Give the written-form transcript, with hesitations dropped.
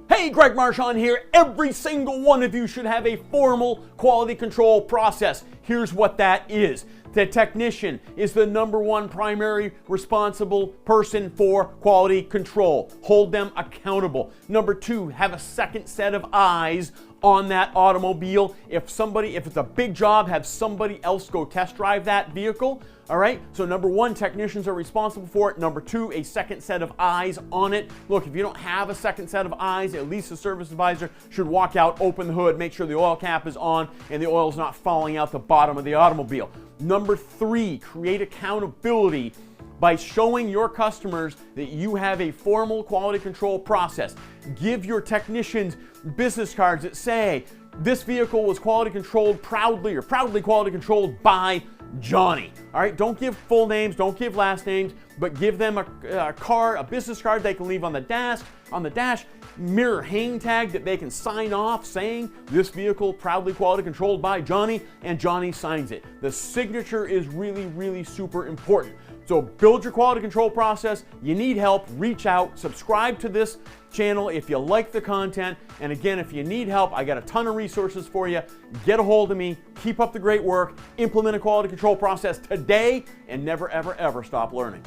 Hey, Greg Marchand here. Every single one of you should have a formal quality control process. Here's what that is. The technician is the number one primary responsible person for quality control. Hold them accountable. Number two, have a second set of eyes on that automobile. If it's a big job, have somebody else go test drive that vehicle. All right, so number one, technicians are responsible for it. Number two, a second set of eyes on it. Look, if you don't have a second set of eyes, at least a service advisor should walk out, open the hood, make sure the oil cap is on and the oil is not falling out the bottom of the automobile. Number three, create accountability by showing your customers that you have a formal quality control process. Give your technicians business cards that say, this vehicle was quality controlled proudly or proudly quality controlled by Johnny. All right, don't give full names, don't give last names, but give them a card, a business card they can leave on the dash, mirror hang tag that they can sign off saying this vehicle proudly quality controlled by Johnny, and Johnny signs it. The signature is really, really super important. So build your quality control process. You need help, reach out, subscribe to this channel if you like the content. And again, if you need help, I got a ton of resources for you. Get a hold of me, keep up the great work, implement a quality control process today, and never, ever, ever stop learning.